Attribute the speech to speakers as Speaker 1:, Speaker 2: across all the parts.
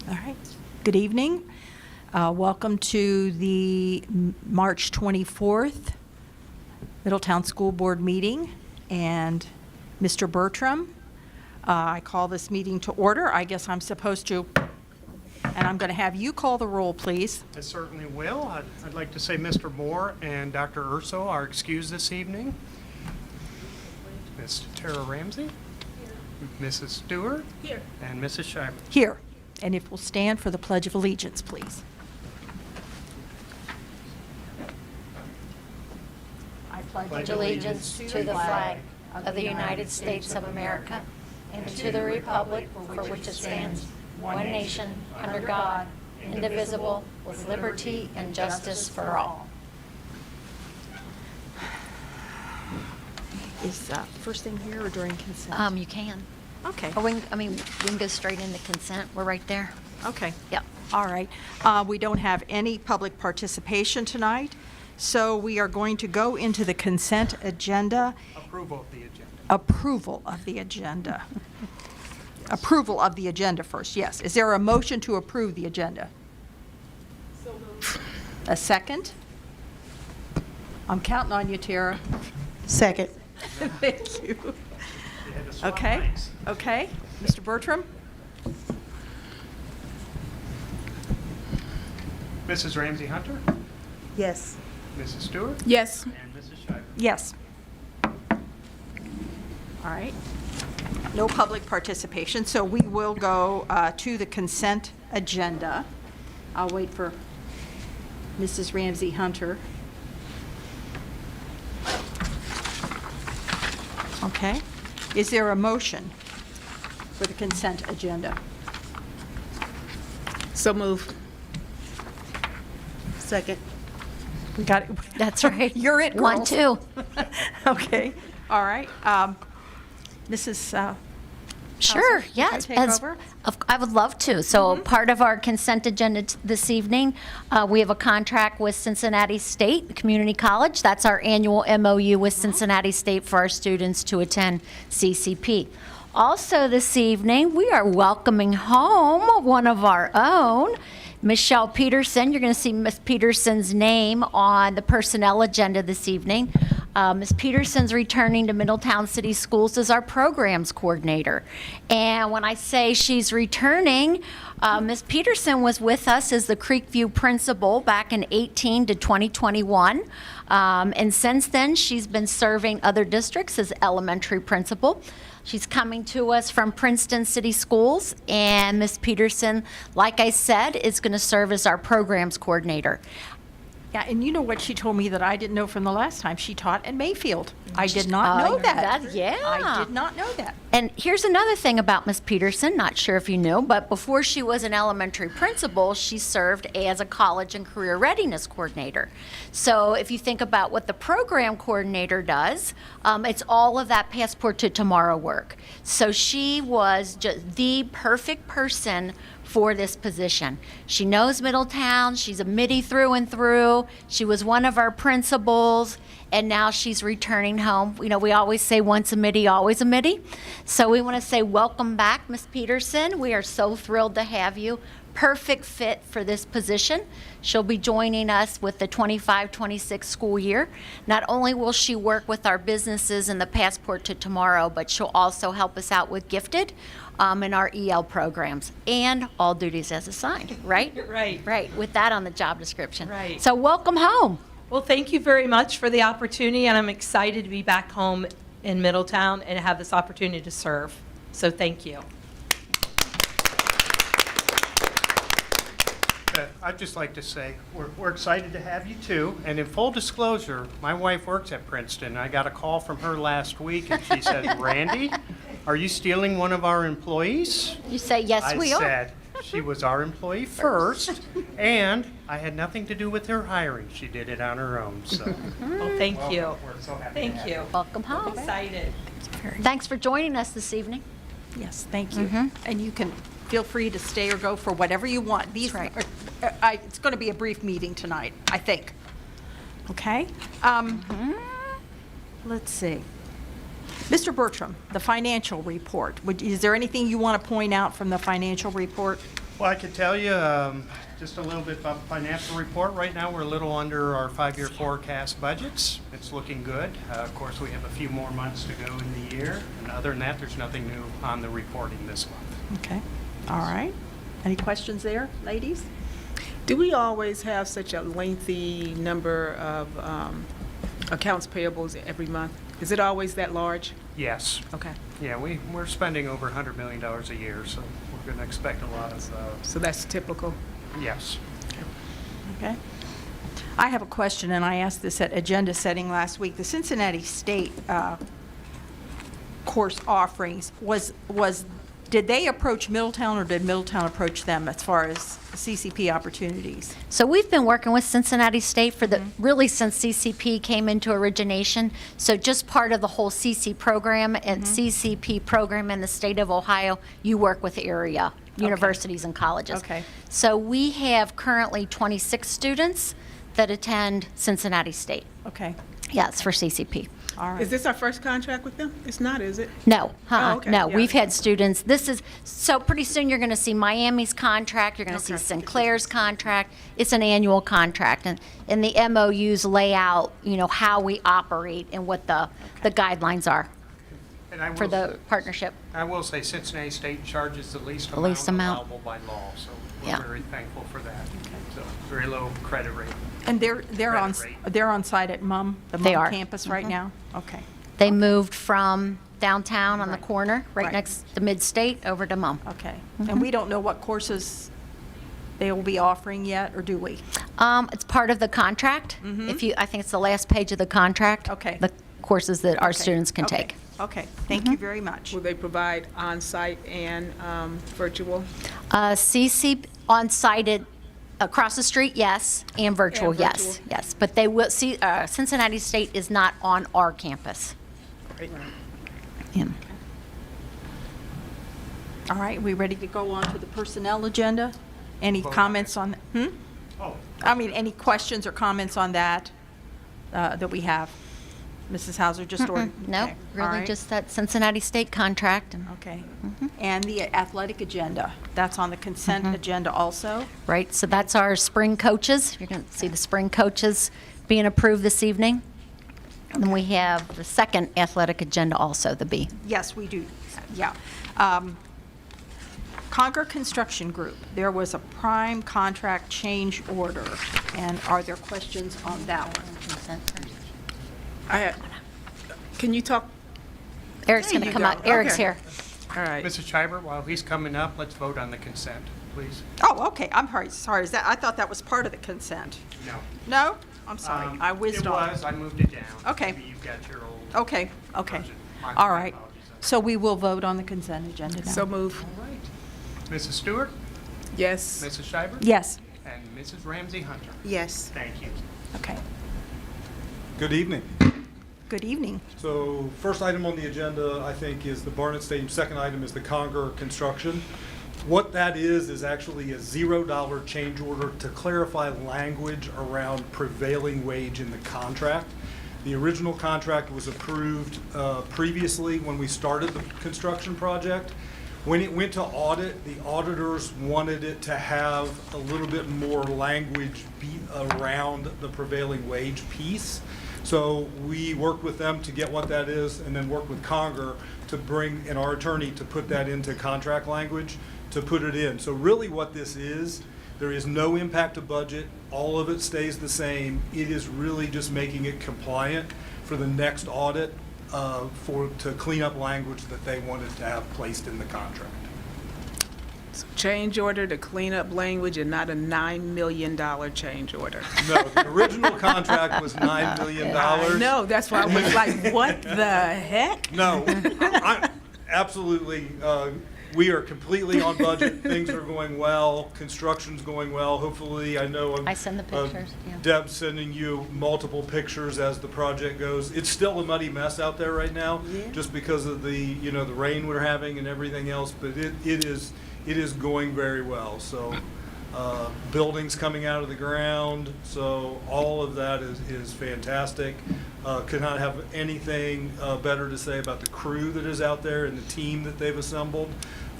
Speaker 1: All right. Good evening. Welcome to the March 24th Middletown School Board meeting. And Mr. Bertram, I call this meeting to order. I guess I'm supposed to, and I'm going to have you call the roll, please.
Speaker 2: I certainly will. I'd like to say Mr. Moore and Dr. Urso are excused this evening. Ms. Tara Ramsey. Here. Mrs. Stewart.
Speaker 1: Here.
Speaker 2: And Mrs. Schreiber.
Speaker 1: Here. And if we'll stand for the Pledge of Allegiance, please. I
Speaker 3: Pledge allegiance to the flag of the United States of America and to the republic for which it stands, one nation, under God, indivisible, with liberty and justice for all.
Speaker 1: Is first thing here or during consent?
Speaker 3: You can.
Speaker 1: Okay.
Speaker 3: Or we can go straight into consent. We're right there.
Speaker 1: Okay.
Speaker 3: Yep.
Speaker 1: All right. We don't have any public participation tonight, so we are going to go into the consent agenda.
Speaker 2: Approval of the agenda.
Speaker 1: Approval of the agenda. Yes. Approval of the agenda first, yes. Is there a motion to approve the agenda? So moved. A second? I'm counting on you, Tara.
Speaker 4: Second.
Speaker 1: Thank you.
Speaker 2: You had to swap
Speaker 1: Okay.
Speaker 2: mics.
Speaker 1: Okay. Mr. Bertram?
Speaker 2: Mrs. Ramsey Hunter.
Speaker 4: Yes.
Speaker 2: Mrs. Stewart.
Speaker 4: Yes.
Speaker 2: And Mrs. Schreiber.
Speaker 1: Yes. All right. No public participation, so we will go to the consent agenda. I'll wait for Mrs. Ramsey Hunter. Okay. Is there a motion for the consent agenda?
Speaker 4: So move. Second.
Speaker 1: We got it.
Speaker 3: That's right.
Speaker 1: You're it, girls.
Speaker 3: 1, 2.
Speaker 1: Okay. All right. Mrs.
Speaker 3: Sure,
Speaker 1: Hauser,
Speaker 3: yes.
Speaker 1: can I take over?
Speaker 3: I would love to. So part of our consent agenda this evening, we have a contract with Cincinnati State Community College. That's our annual MOU with Cincinnati State for our students to attend CCP. Also this evening, we are welcoming home one of our own, Michelle Peterson. You're going to see Miss Peterson's name on the personnel agenda this evening. Ms. Peterson's returning to Middletown City Schools as our programs coordinator. And when I say she's returning, Ms. Peterson was with us as the Creekview principal back in 18 to 2021. And since then, she's been serving other districts as elementary principal. She's coming to us from Princeton City Schools, and Ms. Peterson, like I said, is going to serve as our programs coordinator.
Speaker 1: Yeah, and you know what she told me that I didn't know from the last time? She taught at Mayfield. I did not know that.
Speaker 3: Yeah.
Speaker 1: I did not know that.
Speaker 3: And here's another thing about Ms. Peterson, not sure if you knew, but before she was an elementary principal, she served as a college and career readiness coordinator. So if you think about what the program coordinator does, it's all of that Passport to Tomorrow work. So she was just the perfect person for this position. She knows Middletown. She's a Middie through and through. She was one of our principals, and now she's returning home. You know, we always say once a Middie, always a Middie. So we want to say welcome back, Ms. Peterson. We are so thrilled to have you. Perfect fit for this position. She'll be joining us with the 25-26 school year. Not only will she work with our businesses in the Passport to Tomorrow, but she'll also help us out with Gifted in our EL programs and all duties as assigned, right?
Speaker 4: Right.
Speaker 3: Right, with that on the job description.
Speaker 4: Right.
Speaker 3: So welcome home.
Speaker 4: Well, thank you very much for the opportunity, and I'm excited to be back home in Middletown and have this opportunity to serve. So thank you.
Speaker 2: I'd just like to say we're excited to have you too. And in full disclosure, my wife works at Princeton. I got a call from her last week, and she said, "Randy, are you stealing one of our employees?"
Speaker 3: You say, yes, we
Speaker 2: I
Speaker 3: are.
Speaker 2: said she was our employee first, and I had nothing to do with her hiring. She did it on her own. So,
Speaker 4: Well, thank you.
Speaker 2: welcome. We're so happy to
Speaker 4: Thank
Speaker 2: have
Speaker 4: you.
Speaker 3: Welcome home.
Speaker 4: Excited.
Speaker 3: Thanks for joining us this evening.
Speaker 1: Yes, thank you. And you can feel free to stay or go for whatever you want. These
Speaker 3: right.
Speaker 1: it's going to be a brief meeting tonight, I think. Okay? Let's see. Mr. Bertram, the financial report. Is there anything you want to point out from the financial report?
Speaker 2: Well, I can tell you just a little bit about the financial report. Right now, we're a little under our 5-year forecast budgets. It's looking good. Of course, we have a few more months to go in the year. And other than that, there's nothing new on the reporting this month.
Speaker 1: Okay, all right. Any questions there, ladies?
Speaker 5: Do we always have such a lengthy number of accounts payables every month? Is it always that large?
Speaker 2: Yes.
Speaker 5: Okay,
Speaker 2: Yeah, we're spending over $100 million a year, so we're going to expect a lot of,
Speaker 5: so that's typical.
Speaker 2: yes.
Speaker 1: Okay. I have a question, and I asked this at agenda setting last week. The Cincinnati State course offerings, did they approach Middletown, or did Middletown approach them as far as CCP opportunities?
Speaker 3: So we've been working with Cincinnati State for really since CCP came into origination. So just part of the whole CC program and CCP program in the state of Ohio, you work with area universities and colleges.
Speaker 1: Okay.
Speaker 3: So we have currently 26 students that attend Cincinnati State.
Speaker 1: Okay,
Speaker 3: Yes, for CCP.
Speaker 1: all right.
Speaker 5: Is this our first contract with them? It's not, is it?
Speaker 3: No,
Speaker 5: Oh, okay,
Speaker 3: no,
Speaker 5: yeah.
Speaker 3: we've had students, so pretty soon you're going to see Miami's contract, you're going to see
Speaker 5: Okay.
Speaker 3: Sinclair's contract. It's an annual contract, and the MOUs lay out, how we operate and what the guidelines are
Speaker 2: And I
Speaker 3: for
Speaker 2: will,
Speaker 3: the partnership.
Speaker 2: I will say Cincinnati State charges the least
Speaker 3: least amount.
Speaker 2: allowable by law, so we're
Speaker 3: Yeah.
Speaker 2: very thankful for that. So very low credit rate.
Speaker 1: And they're on
Speaker 2: Credit rate.
Speaker 1: they're on site at the
Speaker 3: They
Speaker 1: MUM
Speaker 3: are.
Speaker 1: campus right now? Okay,
Speaker 3: They moved from downtown on the
Speaker 1: Right.
Speaker 3: corner, right
Speaker 1: Right.
Speaker 3: next to Mid-State, over to MUM.
Speaker 1: okay. And we don't know what courses they will be offering yet, or do we?
Speaker 3: It's part of the contract. I think it's the last page of the contract.
Speaker 1: Okay.
Speaker 3: The courses that our
Speaker 1: Okay,
Speaker 3: students can
Speaker 1: okay,
Speaker 3: take.
Speaker 1: Okay, thank you very much.
Speaker 5: Will they provide on-site and virtual?
Speaker 3: CC on-site across the street, yes, and virtual,
Speaker 5: And
Speaker 3: yes,
Speaker 5: virtual.
Speaker 3: yes. But they will, Cincinnati State is not on our campus.
Speaker 5: Great.
Speaker 3: Yeah.
Speaker 1: All right, we ready to go on to the personnel agenda? Any
Speaker 2: Vote on
Speaker 1: comments
Speaker 2: it.
Speaker 1: on,
Speaker 2: Oh,
Speaker 1: any questions or comments on that, that we have? Mrs. Hauser, just ordered?
Speaker 3: No,
Speaker 1: okay, all
Speaker 3: really
Speaker 1: right,
Speaker 3: just that Cincinnati State contract.
Speaker 1: Okay. And the athletic agenda, that's on the consent agenda also?
Speaker 3: Right, so that's our spring coaches. You're going to see the spring coaches being approved this evening. And we have the second athletic agenda also, the B.
Speaker 1: Yes, we do, yeah. Concord Construction Group, there was a prime contract change order, and are there questions on that one?
Speaker 5: Can you talk?
Speaker 3: Eric's
Speaker 5: There
Speaker 3: going to
Speaker 5: you
Speaker 3: come
Speaker 5: go.
Speaker 3: out. Eric's
Speaker 5: Okay.
Speaker 3: here.
Speaker 5: All right.
Speaker 2: Mrs. Schreiber, while he's coming up, let's vote on the consent, please.
Speaker 1: Oh, okay, I'm sorry, is that, I thought that was part of the consent.
Speaker 2: No.
Speaker 1: No? I'm sorry, I whizzed off.
Speaker 2: It was, I moved it down.
Speaker 1: Okay.
Speaker 2: Maybe you've got your old.
Speaker 1: Okay, okay.
Speaker 2: version. My
Speaker 1: All right.
Speaker 2: apologies.
Speaker 1: So we will vote on the consent agenda now.
Speaker 5: So move.
Speaker 2: All right. Mrs. Stewart,
Speaker 5: Yes.
Speaker 2: Mrs. Schreiber?
Speaker 1: Yes,
Speaker 2: And Mrs. Ramsey Hunter?
Speaker 5: Yes.
Speaker 2: Thank you.
Speaker 1: okay.
Speaker 6: Good evening.
Speaker 1: Good evening.
Speaker 6: So first item on the agenda, I think, is the Barnett Stadium. Second item is the Conger construction. What that is actually a $0 change order to clarify language around prevailing wage in the contract. The original contract was approved previously when we started the construction project. When it went to audit, the auditors wanted it to have a little bit more language around the prevailing wage piece. So we worked with them to get what that is, and then worked with Conger to bring, and our attorney to put that into contract language, to put it in. So really what this is, there is no impact to budget, all of it stays the same. It is really just making it compliant for the next audit, to clean up language that they wanted to have placed in the contract.
Speaker 5: Change order to clean up language and not a $9 million change order.
Speaker 6: No, the original contract was $9 million.
Speaker 5: No, that's why I was like, what the heck?
Speaker 6: No, absolutely. We are completely on budget. Things are going well. Construction's going well. Hopefully, I know.
Speaker 3: I send the pictures, yeah.
Speaker 6: Deb's sending you multiple pictures as the project goes. It's still a muddy mess out there right now, just because of the the rain we're having and everything else. But it is going very well. So buildings coming out of the ground. So all of that is fantastic. Could not have anything better to say about the crew that is out there and the team that they've assembled.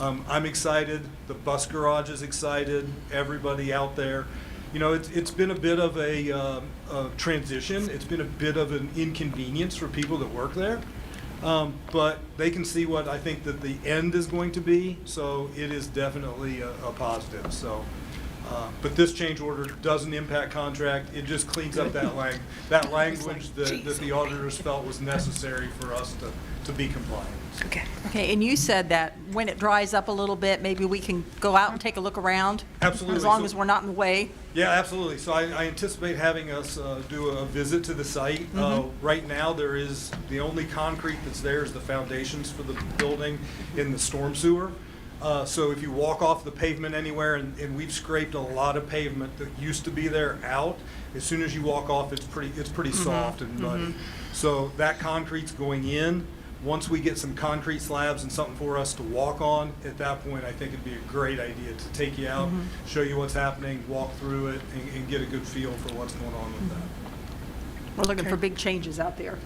Speaker 6: I'm excited, the bus garage is excited, everybody out there. You know, it's been a bit of a transition. It's been a bit of an inconvenience for people that work there. But they can see what I think that the end is going to be, so it is definitely a positive. So, but this change order doesn't impact contract. It just cleans up that language that the auditors felt was necessary for us to be compliant.
Speaker 1: Okay, and you said that when it dries up a little bit, maybe we can go out and take a look around?
Speaker 6: Absolutely.
Speaker 1: As long
Speaker 6: So-
Speaker 1: as we're not in the way?
Speaker 6: Yeah, absolutely. So I anticipate having us do a visit to the site. Right now, the only concrete that's there is the foundations for the building in the storm sewer. So if you walk off the pavement anywhere, and we've scraped a lot of pavement that used to be there out, as soon as you walk off, it's pretty soft and muddy. So that concrete's going in. Once we get some concrete slabs and something for us to walk on, at that point, I think it'd be a great idea to take you out, show you what's happening, walk through it, and get a good feel for what's going on with that.
Speaker 1: We're looking for big changes out there.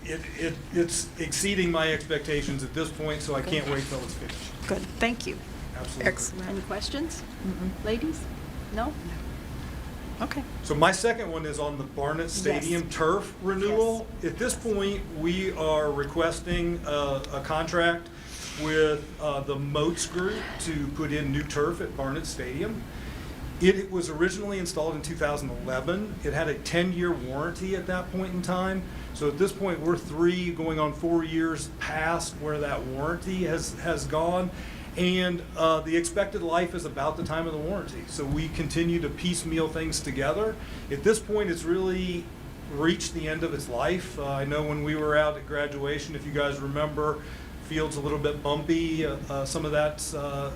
Speaker 6: It's exceeding my expectations at this point, so I can't wait till it's finished.
Speaker 1: Good, thank you.
Speaker 6: Absolutely.
Speaker 1: Any questions? Ladies? No? Okay.
Speaker 6: So my second one is on the Barnett Stadium turf renewal. At this point, we are requesting a contract with the Moats Group to put in new turf at Barnett Stadium. It was originally installed in 2011. It had a 10-year warranty at that point in time. So at this point, we're 3 going on 4 years past where that warranty has gone. And the expected life is about the time of the warranty. So we continue to piecemeal things together. At this point, it's really reached the end of its life. I know when we were out at graduation, if you guys remember, field's a little bit bumpy. Some of that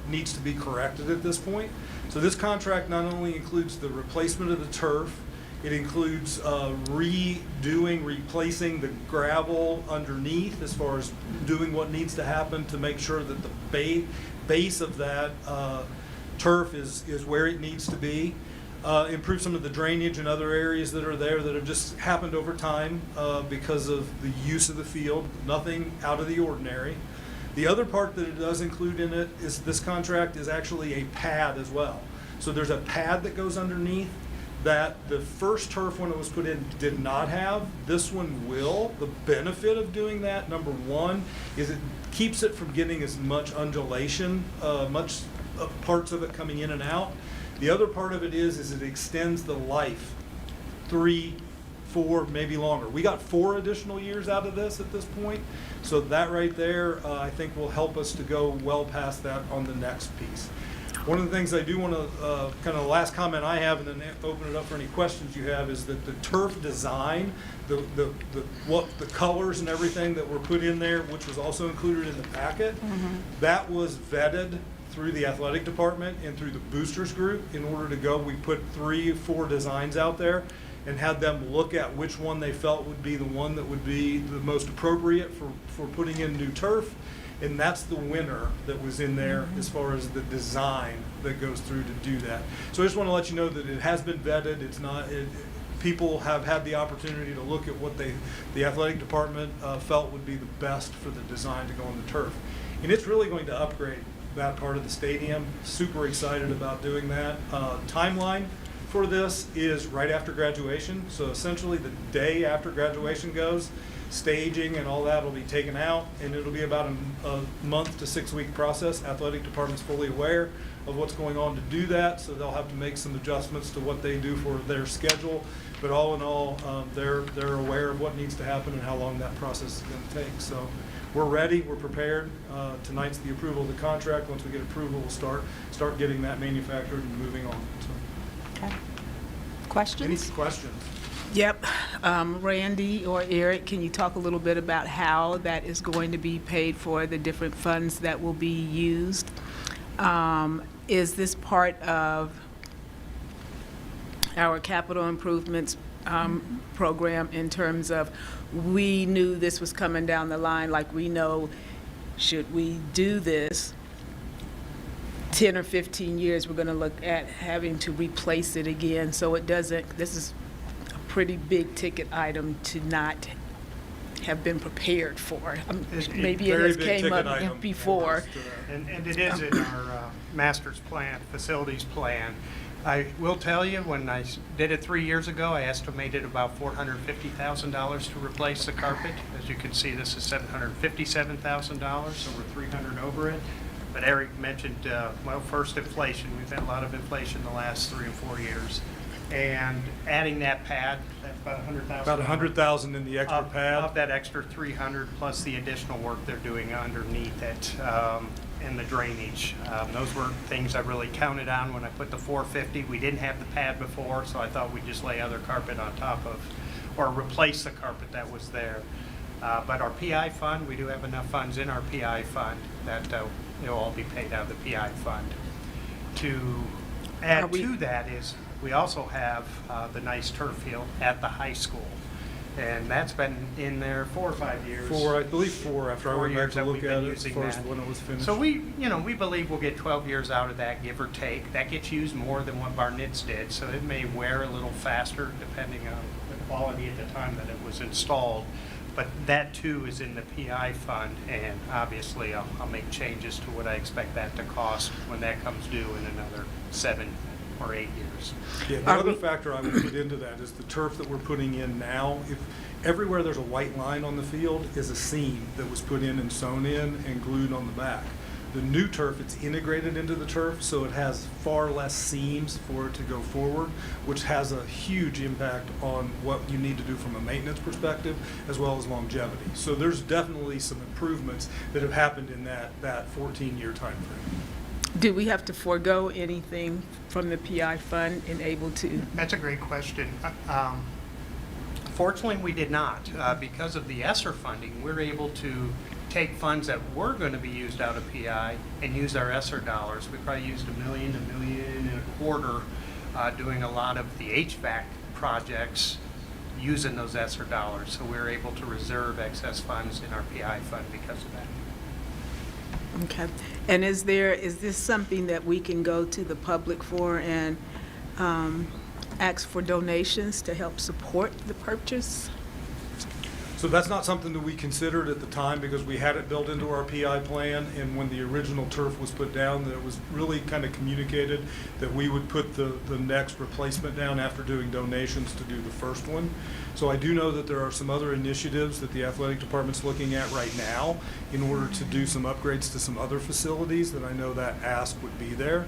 Speaker 6: needs to be corrected at this point. So this contract not only includes the replacement of the turf, it includes replacing the gravel underneath as far as doing what needs to happen to make sure that the base of that turf is where it needs to be. Improve some of the drainage in other areas that are there that have just happened over time because of the use of the field. Nothing out of the ordinary. The other part that it does include in it is this contract is actually a pad as well. So there's a pad that goes underneath that the first turf when it was put in did not have. This one will. The benefit of doing that, number one, is it keeps it from getting as much undulation, much parts of it coming in and out. The other part of it is it extends the life 3, 4, maybe longer. We got 4 additional years out of this at this point. So that right there, I think will help us to go well past that on the next piece. One of the things I do want to, kind of the last comment I have, and then open it up for any questions you have, is that the turf design, the colors and everything that were put in there, which was also included in the packet, that was vetted through the athletic department and through the boosters group. In order to go, we put 3 or 4 designs out there and had them look at which one they felt would be the one that would be the most appropriate for putting in new turf. And that's the winner that was in there as far as the design that goes through to do that. So I just want to let you know that it has been vetted. It's not, people have had the opportunity to look at what the athletic department felt would be the best for the design to go on the turf. And it's really going to upgrade that part of the stadium. Super excited about doing that. Timeline for this is right after graduation. So essentially the day after graduation goes, staging and all that will be taken out, and it'll be about a month to 6 week process. Athletic department's fully aware of what's going on to do that, so they'll have to make some adjustments to what they do for their schedule. But all in all, they're aware of what needs to happen and how long that process is going to take. So we're ready, we're prepared. Tonight's the approval of the contract. Once we get approval, we'll start getting that manufactured and moving on. So,
Speaker 1: Okay. Questions?
Speaker 6: any questions?
Speaker 5: Yep. Randy or Eric, can you talk a little bit about how that is going to be paid for, the different funds that will be used? Is this part of our capital improvements program in terms of we knew this was coming down the line, like we know, should we do this, 10 or 15 years, we're going to look at having to replace it again, so it doesn't, this is a pretty big ticket item to not have been prepared for?
Speaker 2: It-
Speaker 5: Maybe it
Speaker 6: Very
Speaker 5: has
Speaker 6: big
Speaker 5: came
Speaker 6: ticket
Speaker 5: up
Speaker 6: item.
Speaker 5: before.
Speaker 6: Yes, to that.
Speaker 2: And it is in our master's plan, facilities plan. I will tell you, when I did it 3 years ago, I estimated about $450,000 to replace the carpet. As you can see, this is $757,000, so we're 300 over it. But Eric mentioned, well, first inflation. We've had a lot of inflation the last 3 and 4 years. And adding that pad, that's about $100,000.
Speaker 6: About 100,000 in the extra
Speaker 2: Of
Speaker 6: pad.
Speaker 2: that extra 300 plus the additional work they're doing underneath it, and the drainage. Those were things I really counted on when I put the 450. We didn't have the pad before, so I thought we'd just lay other carpet on top of, or replace the carpet that was there. But our PI fund, we do have enough funds in our PI fund that it'll all be paid out of the PI fund. To add to that is, we also have the nice turf field at the high school. And that's been in there 4 or 5 years.
Speaker 6: I believe four, after I
Speaker 2: 4
Speaker 6: went back
Speaker 2: years
Speaker 6: to
Speaker 2: that
Speaker 6: look
Speaker 2: we've
Speaker 6: at
Speaker 2: been
Speaker 6: it
Speaker 2: using
Speaker 6: first
Speaker 2: that.
Speaker 6: when it was finished.
Speaker 2: So we believe we'll get 12 years out of that, give or take. That gets used more than what Barnett's did, so it may wear a little faster depending on the quality at the time that it was installed. But that too is in the PI fund, and obviously I'll make changes to what I expect that to cost when that comes due in another 7 or 8 years.
Speaker 6: Yeah, the other factor I would put into that is the turf that we're putting in now. If everywhere there's a white line on the field is a seam that was put in and sewn in and glued on the back. The new turf, it's integrated into the turf, so it has far less seams for it to go forward, which has a huge impact on what you need to do from a maintenance perspective as well as longevity. So there's definitely some improvements that have happened in that 14-year time frame.
Speaker 5: Do we have to forego anything from the PI fund and able to?
Speaker 2: That's a great question. Fortunately, we did not. Because of the ESSER funding, we're able to take funds that were going to be used out of PI and use our ESSER dollars. We probably used $1 million, $1.25 million doing a lot of the HVAC projects using those ESSER dollars. So we're able to reserve excess funds in our PI fund because of that.
Speaker 5: Okay. And is this something that we can go to the public for and ask for donations to help support the purchase?
Speaker 6: So that's not something that we considered at the time because we had it built into our PI plan, and when the original turf was put down, that it was really kind of communicated that we would put the next replacement down after doing donations to do the first one. So I do know that there are some other initiatives that the athletic department's looking at right now in order to do some upgrades to some other facilities that I know that ask would be there.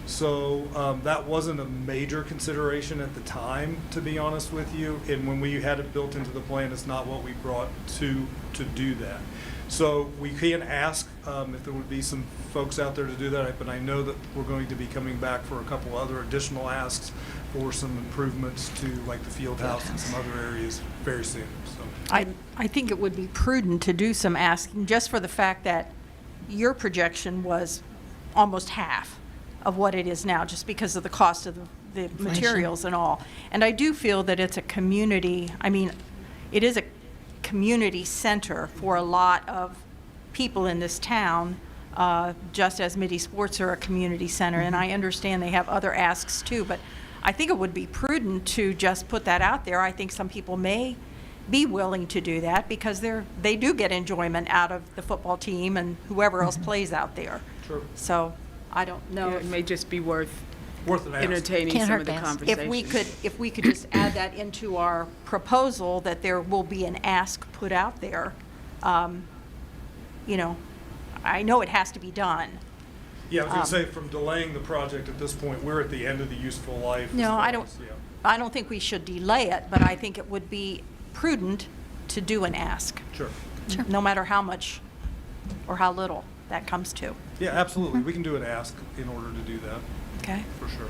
Speaker 6: So that wasn't a major consideration at the time, to be honest with you. And when we had it built into the plan, it's not what we brought to do that. So we can ask if there would be some folks out there to do that, but I know that we're going to be coming back for a couple other additional asks for some improvements to like the field house and some other areas very soon. So
Speaker 1: I think it would be prudent to do some asking, just for the fact that your projection was almost half of what it is now, just because of the cost of the materials and all. And I do feel that it's a community, it is a community center for a lot of people in this town, just as Midi Sports are a community center. And I understand they have other asks too, but I think it would be prudent to just put that out there. I think some people may be willing to do that because they do get enjoyment out of the football team and whoever else plays out there.
Speaker 6: Sure.
Speaker 1: So I don't know.
Speaker 5: It may just be worth
Speaker 6: Worth an ask.
Speaker 5: entertaining
Speaker 3: Can't
Speaker 5: some
Speaker 3: hurt
Speaker 5: of the
Speaker 3: to ask.
Speaker 5: conversations.
Speaker 1: If we could just add that into our proposal, that there will be an ask put out there, I know it has to be done.
Speaker 6: Yeah, I was going to say, from delaying the project at this point, we're at the end of the useful life.
Speaker 1: No,
Speaker 6: as
Speaker 1: I
Speaker 6: far
Speaker 1: don't,
Speaker 6: as- yeah.
Speaker 1: I don't think we should delay it, but I think it would be prudent to do an ask,
Speaker 6: Sure.
Speaker 1: no matter how much or how little that comes to.
Speaker 6: Yeah, absolutely. We can do an ask in order to do that,
Speaker 1: Okay?
Speaker 6: for sure.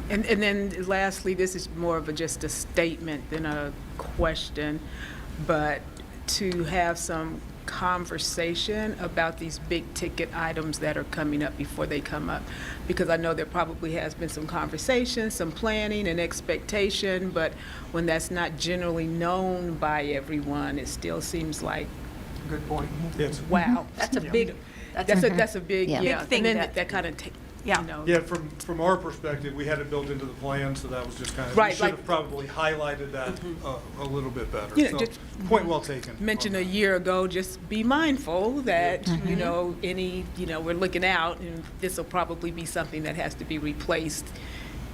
Speaker 5: And then lastly, this is more of just a statement than a question, but to have some conversation about these big ticket items that are coming up before they come up. Because I know there probably has been some conversation, some planning and expectation, but when that's not generally known by everyone, it still seems like,
Speaker 2: Good point.
Speaker 6: Yes.
Speaker 5: wow, that's a big, that's a big,
Speaker 3: Yeah.
Speaker 5: yeah.
Speaker 1: Big thing
Speaker 5: And then
Speaker 1: that-
Speaker 5: that kind of
Speaker 1: Yeah.
Speaker 5: you know.
Speaker 6: Yeah, from our perspective, we had it built into the plan, so that was just kind of, we
Speaker 5: Right,
Speaker 6: should
Speaker 5: like-
Speaker 6: have probably highlighted that a little bit better.
Speaker 5: You know,
Speaker 6: So,
Speaker 5: just
Speaker 6: point well taken.
Speaker 5: Mentioned
Speaker 6: on
Speaker 5: a
Speaker 6: that.
Speaker 5: year ago, just be mindful that, you know, we're looking out, and this will probably be something that has to be replaced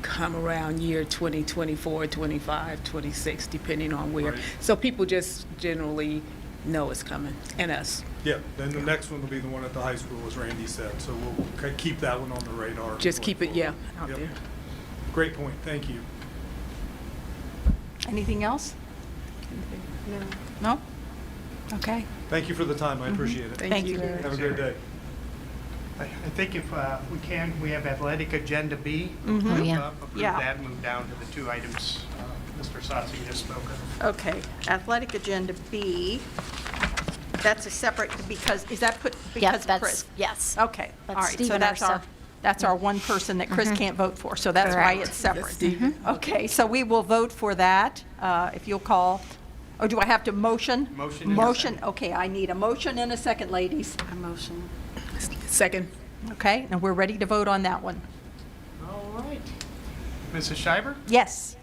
Speaker 5: come around year 2024, 25, 26, depending on where.
Speaker 6: Right.
Speaker 5: So people just generally know it's coming, and us.
Speaker 6: Yeah, then the next one will be the one at the high school, as Randy said, so we'll keep that one on the radar.
Speaker 5: Just
Speaker 6: going
Speaker 5: keep it, yeah,
Speaker 6: forward.
Speaker 5: out
Speaker 6: Yep.
Speaker 5: there.
Speaker 6: Great point, thank you.
Speaker 1: Anything else? No? Okay.
Speaker 6: Thank you for the time, I appreciate it.
Speaker 5: Thank you.
Speaker 6: Have a great day.
Speaker 2: I think if we can, we have athletic agenda B.
Speaker 3: Oh, yeah.
Speaker 2: Approve
Speaker 1: Yeah.
Speaker 2: that, and move down to the two items Mr. Satsi just spoke of.
Speaker 1: Okay, athletic agenda B, that's a separate, because, is that put,
Speaker 3: Yeah,
Speaker 1: because of
Speaker 3: that's,
Speaker 1: Chris?
Speaker 3: yes.
Speaker 1: Okay, all
Speaker 3: That's
Speaker 1: right, so
Speaker 3: Stephen
Speaker 1: that's
Speaker 3: Urso.
Speaker 1: that's our one person that Chris can't vote for, so that's why
Speaker 3: Correct.
Speaker 1: it's separate.
Speaker 5: That's Stephen.
Speaker 1: Okay, so we will vote for that, if you'll call, or do I have to motion?
Speaker 2: Motion and a
Speaker 1: Motion,
Speaker 2: second.
Speaker 1: okay, I need a motion and a second, ladies.
Speaker 5: A motion. Second.
Speaker 1: Okay, and we're ready to vote on that one.
Speaker 2: All right. Mrs. Schreiber?
Speaker 1: Yes.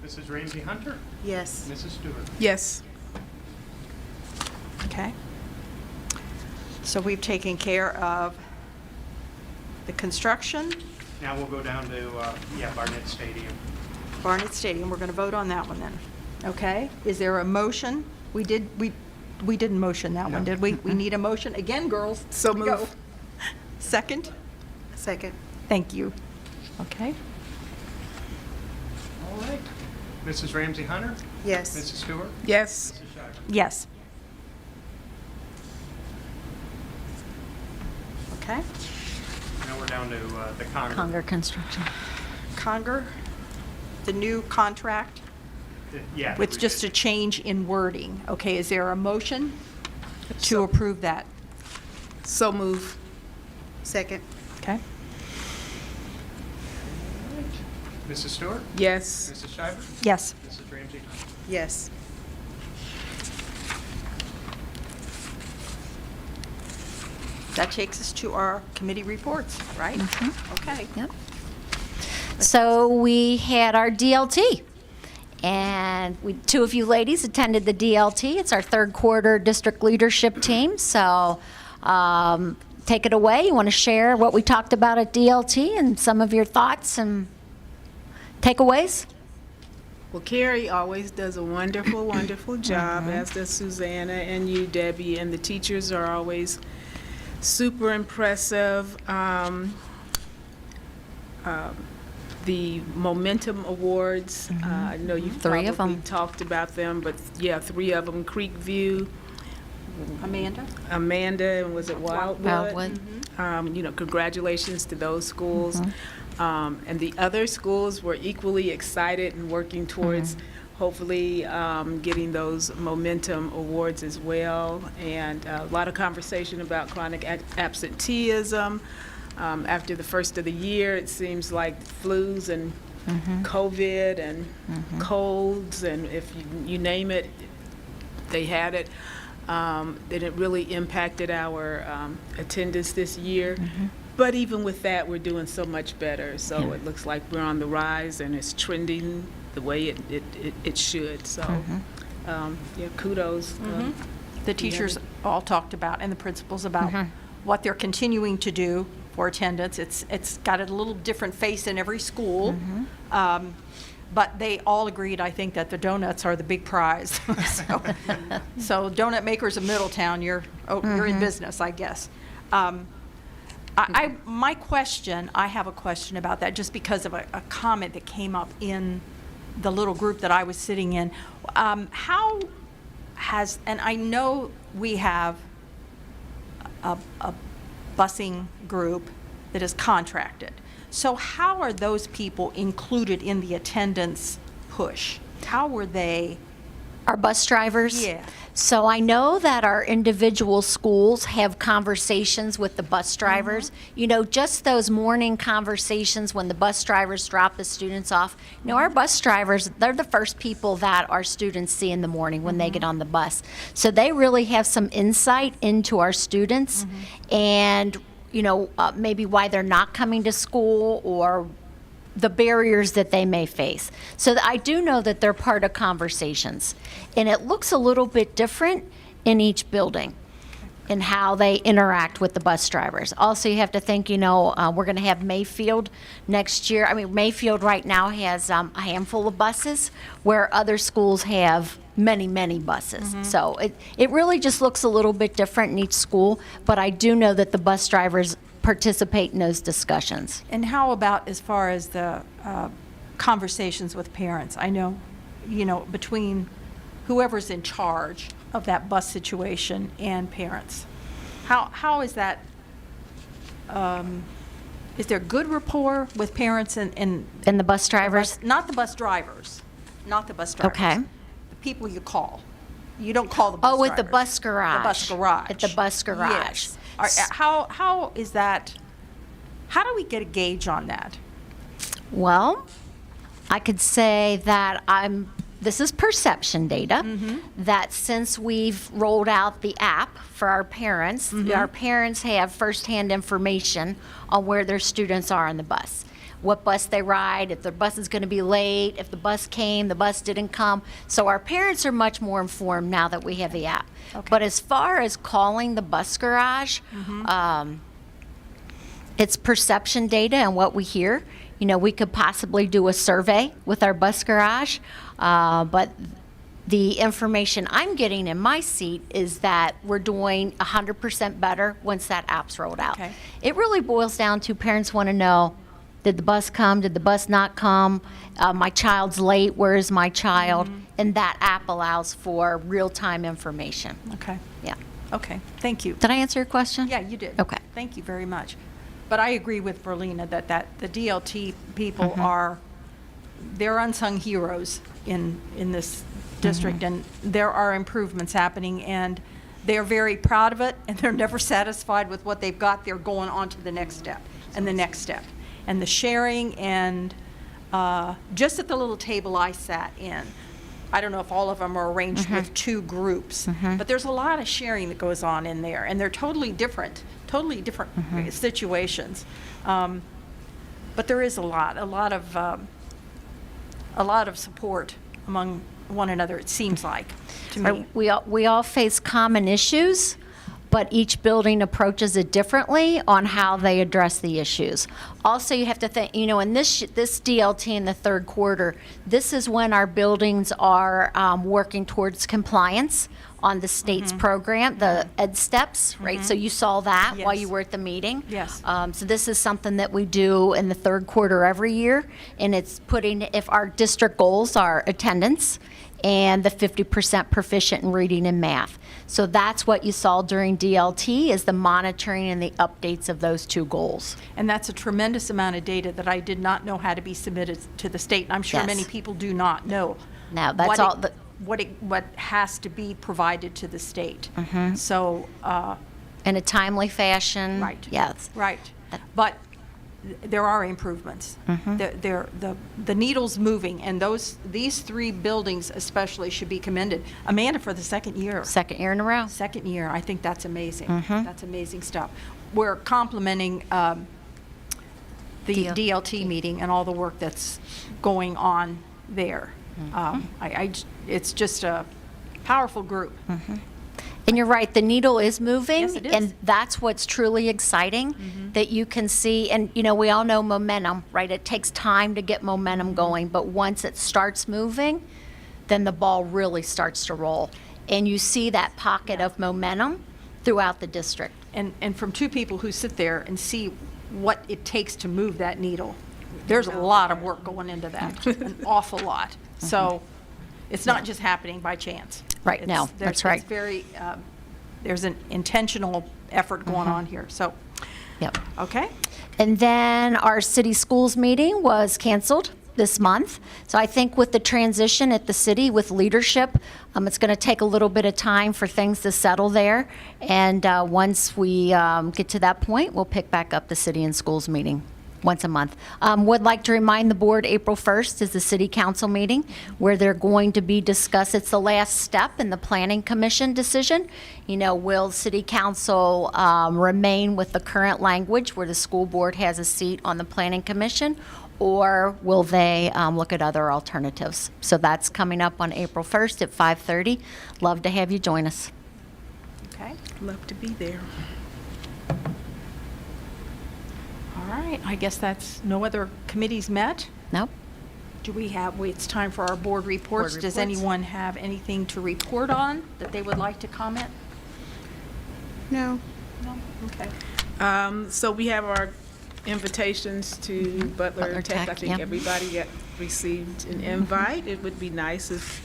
Speaker 2: Mrs. Ramsey Hunter?
Speaker 5: Yes.
Speaker 2: Mrs. Stewart?
Speaker 5: Yes.
Speaker 1: Okay. So we've taken care of the construction,
Speaker 2: Now we'll go down to, Barnett Stadium.
Speaker 1: Barnett Stadium, we're going to vote on that one then. Okay? Is there a motion? We didn't motion that one,
Speaker 2: No.
Speaker 1: did we? We need a motion. Again, girls.
Speaker 5: So
Speaker 1: here we go.
Speaker 5: move.
Speaker 1: Second?
Speaker 5: Second.
Speaker 1: Thank you. Okay?
Speaker 2: All right. Mrs. Ramsey Hunter?
Speaker 5: Yes.
Speaker 2: Mrs. Stewart?
Speaker 5: Yes.
Speaker 2: Mrs. Schreiber?
Speaker 1: Yes. Okay?
Speaker 2: Now we're down to the Conger.
Speaker 3: Conger Construction.
Speaker 1: Conger, the new contract
Speaker 2: Yeah.
Speaker 1: with just a change in wording. Okay, is there a motion to approve that?
Speaker 5: So move. Second.
Speaker 1: Okay?
Speaker 2: Mrs. Stewart?
Speaker 5: Yes.
Speaker 2: Mrs. Schreiber?
Speaker 1: Yes.
Speaker 2: Mrs. Ramsey Hunter?
Speaker 5: Yes.
Speaker 1: That takes us to our committee reports, right? Okay.
Speaker 3: Yep. So we had our DLT, and two of you ladies attended the DLT. It's our third quarter district leadership team, so take it away. You want to share what we talked about at DLT and some of your thoughts and takeaways?
Speaker 5: Well, Carrie always does a wonderful, wonderful job, as does Susanna and you, Debbie, and the teachers are always super impressive. The Momentum Awards, I know you've
Speaker 3: Three of
Speaker 5: probably
Speaker 3: them.
Speaker 5: talked about them, but yeah, three of them, Creekview,
Speaker 1: Amanda?
Speaker 5: Amanda, and was it Wildwood?
Speaker 3: Wildwood.
Speaker 5: Congratulations to those schools. And the other schools were equally excited and working towards hopefully getting those Momentum Awards as well. And a lot of conversation about chronic absenteeism. After the first of the year, it seems like flus and COVID and colds, and if you name it, they had it. And it really impacted our attendance this year. But even with that, we're doing so much better. So it looks like we're on the rise, and it's trending the way it should. So, yeah, kudos.
Speaker 1: The teachers all talked about, and the principals about what they're continuing to do for attendance. It's got a little different face in every school. But they all agreed, I think, that the donuts are the big prize. So donut makers of Middletown, you're in business, I guess. I have a question about that, just because of a comment that came up in the little group that I was sitting in. And I know we have a busing group that is contracted. So how are those people included in the attendance push? How were they?
Speaker 3: Our bus drivers?
Speaker 1: Yeah.
Speaker 3: So I know that our individual schools have conversations with the bus drivers. You know, just those morning conversations when the bus drivers drop the students off. You know, our bus drivers, they're the first people that our students see in the morning when they get on the bus. So they really have some insight into our students. And maybe why they're not coming to school or the barriers that they may face. So I do know that they're part of conversations. And it looks a little bit different in each building and how they interact with the bus drivers. Also, you have to think, we're going to have Mayfield next year. I mean, Mayfield right now has a handful of buses where other schools have many, many buses. So it really just looks a little bit different in each school, but I do know that the bus drivers participate in those discussions.
Speaker 1: And how about as far as the conversations with parents? I know, between whoever's in charge of that bus situation and parents. How is that, is there good rapport with parents and
Speaker 3: And the bus drivers?
Speaker 1: not the bus drivers,
Speaker 3: Okay.
Speaker 1: the people you call. You don't call the bus
Speaker 3: Oh,
Speaker 1: drivers.
Speaker 3: with the bus garage.
Speaker 1: The bus garage.
Speaker 3: At the bus garage.
Speaker 1: Yes. How is that, how do we get a gauge on that?
Speaker 3: Well, I could say that this is perception data, that since we've rolled out the app for our parents have firsthand information on where their students are on the bus. What bus they ride, if the bus is going to be late, if the bus came, the bus didn't come. So our parents are much more informed now that we have the app.
Speaker 1: Okay.
Speaker 3: But as far as calling the bus garage, it's perception data and what we hear. We could possibly do a survey with our bus garage, but the information I'm getting in my seat is that we're doing 100% better once that app's rolled out.
Speaker 1: Okay.
Speaker 3: It really boils down to parents want to know, did the bus come? Did the bus not come? My child's late. Where is my child? And that app allows for real-time information.
Speaker 1: Okay.
Speaker 3: Yeah.
Speaker 1: Okay, thank you.
Speaker 3: Did I answer your question?
Speaker 1: Yeah, you did.
Speaker 3: Okay.
Speaker 1: Thank you very much. But I agree with Verlina that the DLT people they're unsung heroes in this district, and there are improvements happening, and they're very proud of it, and they're never satisfied with what they've got. They're going on to the next step and the next step. And the sharing, and just at the little table I sat in, I don't know if all of them are arranged with two groups, but there's a lot of sharing that goes on in there, and they're totally different situations. But there is a lot of support among one another, it seems like, to me.
Speaker 3: We all face common issues, but each building approaches it differently on how they address the issues. Also, you have to think, in this DLT in the third quarter, this is when our buildings are working towards compliance on the state's program, the Ed Steps, right? So you saw that while
Speaker 1: Yes.
Speaker 3: you were at the meeting.
Speaker 1: Yes.
Speaker 3: So this is something that we do in the third quarter every year, and it's if our district goals are attendance and the 50% proficient in reading and math. So that's what you saw during DLT, is the monitoring and the updates of those two goals.
Speaker 1: And that's a tremendous amount of data that I did not know had to be submitted to the state. And I'm sure
Speaker 3: Yes.
Speaker 1: many people do not know.
Speaker 3: Now, that's all
Speaker 1: what has to be provided to the state. So,
Speaker 3: in a timely fashion.
Speaker 1: right.
Speaker 3: Yes.
Speaker 1: Right. But there are improvements. The needle's moving, and these three buildings especially should be commended. Amanda, for the second year.
Speaker 3: Second year in a row.
Speaker 1: Second year, I think that's amazing. That's amazing stuff. We're complimenting the DLT meeting and all the work that's going on there. It's just a powerful group.
Speaker 3: And you're right, the needle is moving.
Speaker 1: Yes, it is.
Speaker 3: And that's what's truly exciting, that you can see. And, we all know momentum, right? It takes time to get momentum going. But once it starts moving, then the ball really starts to roll. And you see that pocket of momentum throughout the district.
Speaker 1: And from two people who sit there and see what it takes to move that needle, there's a lot of work going into that, an awful lot. So it's not just happening by chance.
Speaker 3: Right, no, that's right.
Speaker 1: It's very, there's an intentional effort going on here, so,
Speaker 3: Yep.
Speaker 1: okay?
Speaker 3: And then our city schools meeting was canceled this month. So I think with the transition at the city with leadership, it's going to take a little bit of time for things to settle there. And once we get to that point, we'll pick back up the city and schools meeting. Once a month. Would like to remind the board, April 1st is the city council meeting where they're going to be discussed. It's the last step in the planning commission decision. You know, will city council remain with the current language where the school board has a seat on the planning commission, or will they look at other alternatives? So that's coming up on April 1st at 5:30. Love to have you join us.
Speaker 1: Okay.
Speaker 5: Love to be there.
Speaker 1: All right, I guess that's, no other committees met?
Speaker 3: Nope.
Speaker 1: Do we have, it's time for our board reports.
Speaker 5: Board
Speaker 1: Does
Speaker 5: reports.
Speaker 1: anyone have anything to report on that they would like to comment?
Speaker 5: No.
Speaker 1: No? Okay.
Speaker 5: So we have our invitations to Butler
Speaker 3: Butler
Speaker 5: Tech. I
Speaker 3: Tech,
Speaker 5: think
Speaker 3: yeah.
Speaker 5: everybody received an invite. It would be nice if,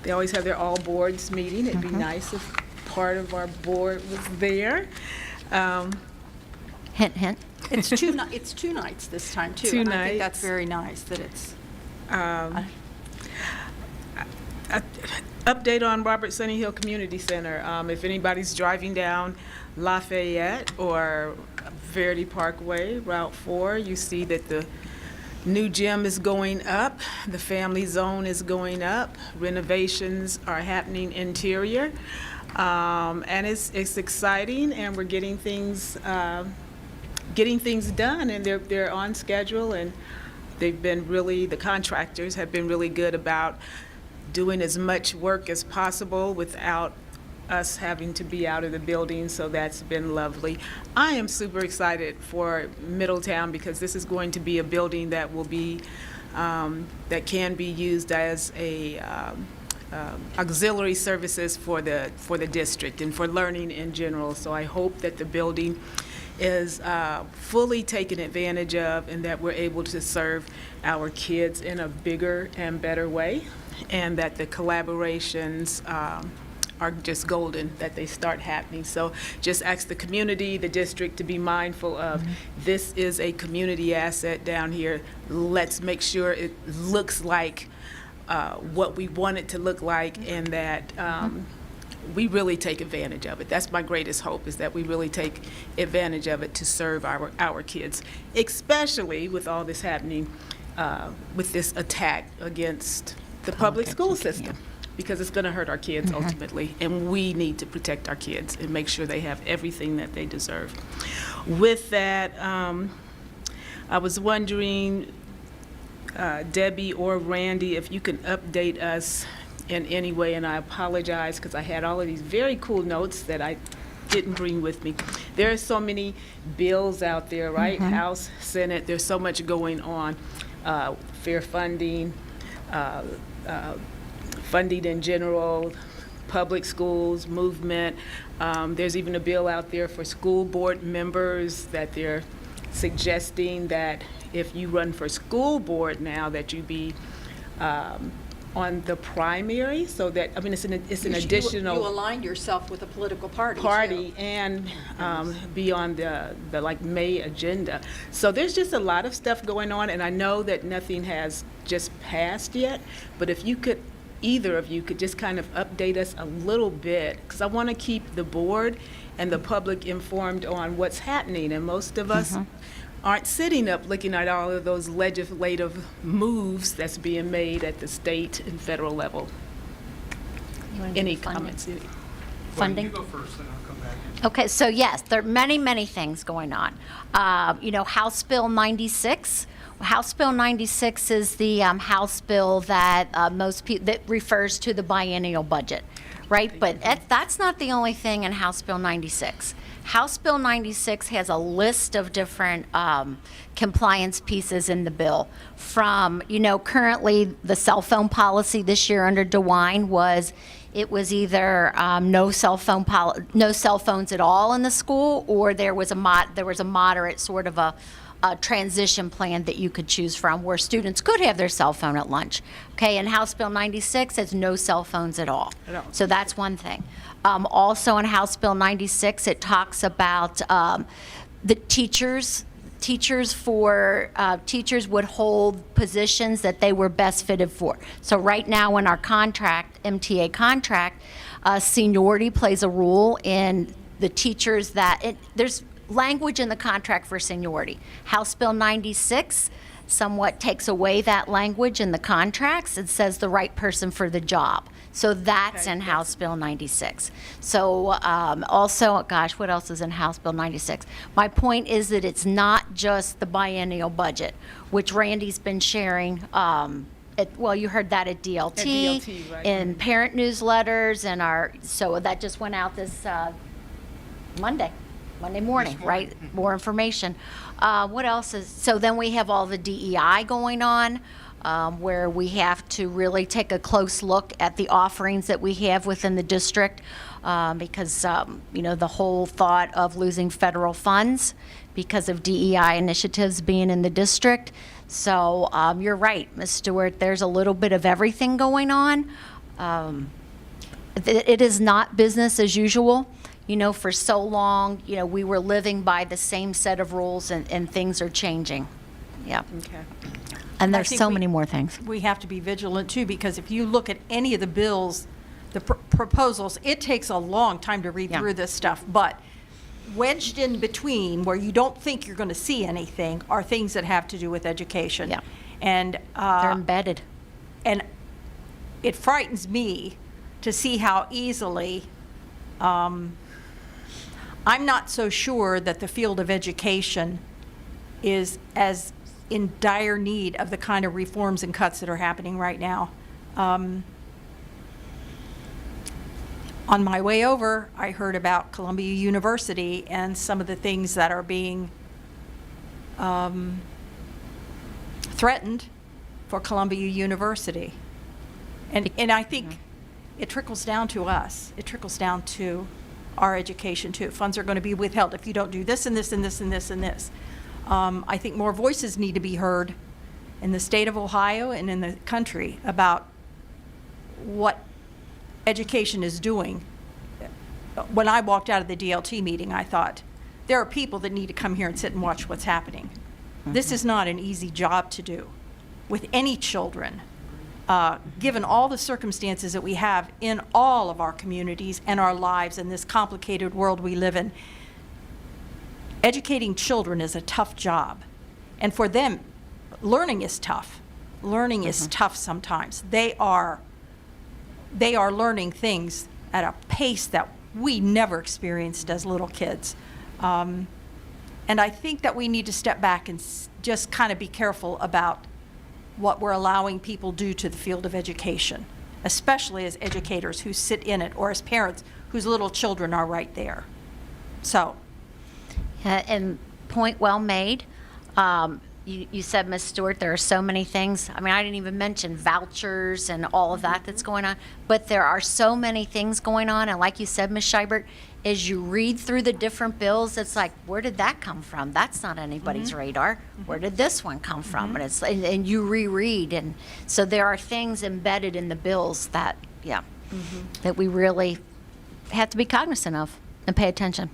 Speaker 5: they always have their all boards meeting. It'd be nice if part of our board was there.
Speaker 3: Hint, hint.
Speaker 1: It's it's 2 nights this time, too.
Speaker 5: Two
Speaker 1: and I think that's
Speaker 5: nights.
Speaker 1: very nice that it's,
Speaker 5: Update on Robert Sunny Hill Community Center. If anybody's driving down Lafayette or Verdi Parkway, Route 4, you see that the new gym is going up, the family zone is going up, renovations are happening interior, and it's exciting, and we're getting things done, and they're on schedule, and they've been really, the contractors have been really good about doing as much work as possible without us having to be out of the building, so that's been lovely. I am super excited for Middletown because this is going to be a building that will be, that can be used as a auxiliary services for the district and for learning in general. So I hope that the building is fully taken advantage of and that we're able to serve our kids in a bigger and better way, and that the collaborations are just golden, that they start happening. So just ask the community, the district, to be mindful of this is a community asset down here. Let's make sure it looks like what we want it to look like, and that we really take advantage of it. That's my greatest hope, is that we really take advantage of it to serve our kids, especially with all this happening with this attack against the public school system, because it's going to hurt our kids ultimately, and we need to protect our kids and make sure they have everything that they deserve. With that, I was wondering, Debbie or Randy, if you can update us in any way, and I apologize because I had all of these very cool notes that I didn't bring with me. There are so many bills out there, right? House, Senate, there's so much going on. Fair funding, funding in general, public schools, movement. There's even a bill out there for school board members that they're suggesting that if you run for school board now, that you be on the primary, so that, I mean, it's an additional
Speaker 1: You aligned yourself with a political party.
Speaker 5: party,
Speaker 1: too.
Speaker 5: and be on the like May agenda. So there's just a lot of stuff going on, and I know that nothing has just passed yet, but if you could, either of you could just kind of update us a little bit, because I want to keep the board and the public informed on what's happening, and most of us aren't sitting up looking at all of those legislative moves that's being made at the state and federal level. Any comments?
Speaker 2: Why don't
Speaker 3: Funding?
Speaker 2: you go first, then I'll come back.
Speaker 3: Okay, so yes, there are many, many things going on. You know, House Bill 96. House Bill 96 is the House bill that that refers to the biennial budget, right? But that's not the only thing in House Bill 96. House Bill 96 has a list of different compliance pieces in the bill. From, you know, currently the cell phone policy this year under DeWine was, it was either no cell phones at all in the school, or there was a moderate sort of a transition plan that you could choose from, where students could have their cell phone at lunch. Okay, and House Bill 96 says no cell phones at all. So that's one thing. Also in House Bill 96, it talks about the teachers. Teachers would hold positions that they were best fitted for. So right now in our contract, MTA contract, seniority plays a role in the teachers that, language in the contract for seniority. House Bill 96 somewhat takes away that language in the contracts. It says the right person for the job. So that's
Speaker 5: Okay,
Speaker 3: in House Bill 96. So also, gosh, what else is in House Bill 96? My point is that it's not just the biennial budget, which Randy's been sharing. Well, you heard that at DLT,
Speaker 5: At DLT, right.
Speaker 3: in parent newsletters, and so that just went out this Monday morning, right? More information. What else is, so then we have all the DEI going on, where we have to really take a close look at the offerings that we have within the district, because, the whole thought of losing federal funds because of DEI initiatives being in the district. So you're right, Ms. Stewart, there's a little bit of everything going on. It is not business as usual. For so long, we were living by the same set of rules, and things are changing. Yeah.
Speaker 5: Okay.
Speaker 3: And
Speaker 1: I
Speaker 3: there's
Speaker 1: think
Speaker 3: so many more things.
Speaker 1: We have to be vigilant too, because if you look at any of the bills, the proposals, it takes a long time to read
Speaker 3: Yeah.
Speaker 1: through this stuff. But wedged in between, where you don't think you're going to see anything, are things that have to do with education.
Speaker 3: Yeah.
Speaker 1: And
Speaker 3: They're embedded.
Speaker 1: and it frightens me to see how easily, I'm not so sure that the field of education is as in dire need of the kind of reforms and cuts that are happening right now. On my way over, I heard about Columbia University and some of the things that are being threatened for Columbia University. And I think it trickles down to us. It trickles down to our education too. Funds are going to be withheld if you don't do this and this and this and this and this. I think more voices need to be heard in the state of Ohio and in the country about what education is doing. When I walked out of the DLT meeting, I thought, there are people that need to come here and sit and watch what's happening. This is not an easy job to do with any children, given all the circumstances that we have in all of our communities and our lives in this complicated world we live in. Educating children is a tough job. And for them, learning is tough. Learning is tough sometimes. They are learning things at a pace that we never experienced as little kids. And I think that we need to step back and just kind of be careful about what we're allowing people do to the field of education, especially as educators who sit in it, or as parents whose little children are right there. So.
Speaker 3: And point well made. You said, Ms. Stewart, there are so many things. I mean, I didn't even mention vouchers and all of that that's going on. But there are so many things going on. And like you said, Ms. Scheibert, as you read through the different bills, it's like, where did that come from? That's not anybody's radar. Where did this one come from? And you reread. And so there are things embedded in the bills that, that we really have to be cognizant of and pay attention.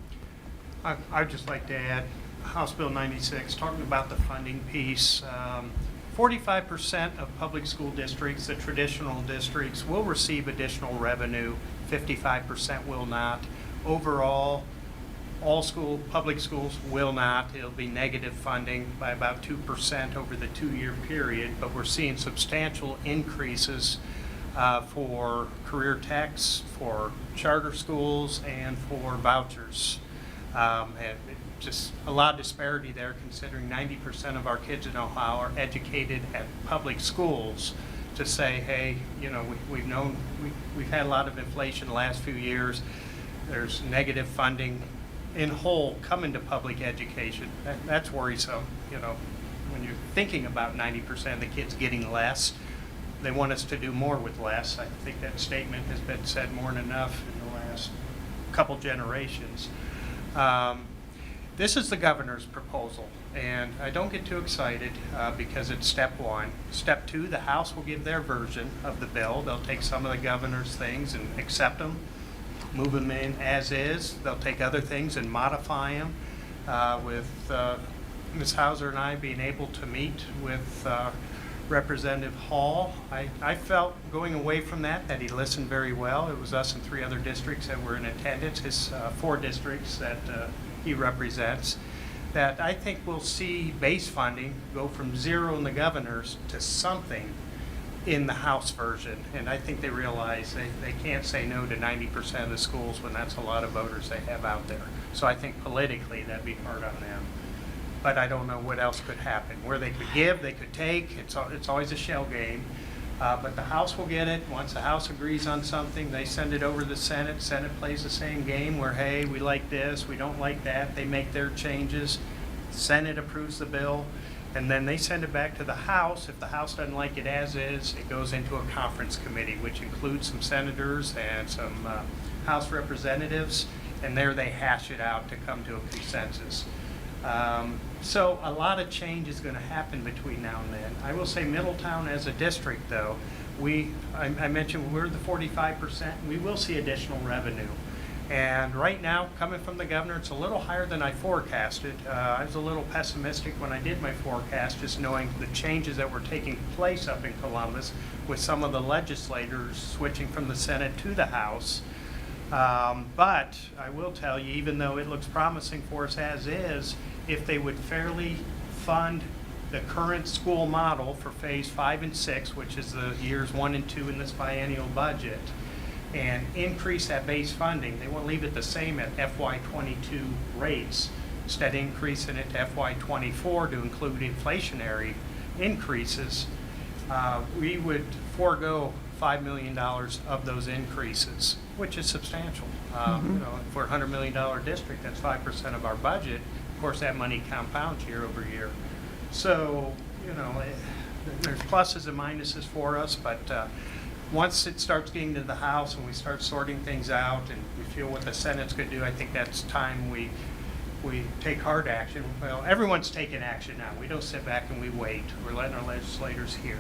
Speaker 2: I'd just like to add, House Bill 96, talking about the funding piece, 45% of public school districts, the traditional districts, will receive additional revenue, 55% will not. Overall, all public schools will not. It'll be negative funding by about 2% over the 2-year period, but we're seeing substantial increases for career techs, for charter schools, and for vouchers. And just a lot of disparity there, considering 90% of our kids in Ohio are educated at public schools. To say, hey, we've had a lot of inflation the last few years. There's negative funding in whole coming to public education. That's worrisome. When you're thinking about 90% of the kids getting less, they want us to do more with less. I think that statement has been said more than enough in the last couple generations. This is the governor's proposal, and I don't get too excited because it's step one. Step two, the House will give their version of the bill. They'll take some of the governor's things and accept them, move them in as is. They'll take other things and modify them. With Ms. Hauser and I being able to meet with Representative Hall, I felt going away from that he listened very well. It was us and 3 other districts that were in attendance, his 4 districts that he represents, that I think we'll see base funding go from zero in the governor's to something in the House version. And I think they realize they can't say no to 90% of the schools when that's a lot of voters they have out there. So I think politically that'd be hard on them. But I don't know what else could happen. Where they could give, they could take. It's always a shell game. But the House will get it. Once the House agrees on something, they send it over to the Senate. Senate plays the same game where, hey, we like this, we don't like that. They make their changes. Senate approves the bill. And then they send it back to the House. If the House doesn't like it as is, it goes into a conference committee, which includes some senators and some House representatives. And there they hash it out to come to a consensus. So a lot of change is going to happen between now and then. I will say Middletown as a district, though, I mentioned we're the 45%. We will see additional revenue. And right now, coming from the governor, it's a little higher than I forecasted. I was a little pessimistic when I did my forecast, just knowing the changes that were taking place up in Columbus with some of the legislators switching from the Senate to the House. But I will tell you, even though it looks promising for us as is, if they would fairly fund the current school model for phase 5 and 6, which is the years 1 and 2 in this biennial budget, and increase that base funding, they won't leave it the same at FY22 rates. Instead, increasing it to FY24 to include inflationary increases, we would forego $5 million of those increases, which is substantial. You know, if we're a $100 million district, that's 5% of our budget. Of course, that money compounds year over year. So, you know, there's pluses and minuses for us, but once it starts getting to the House and we start sorting things out and we feel what the Senate's going to do, I think that's time we take hard action. Well, everyone's taking action now. We don't sit back and we wait. We're letting our legislators hear.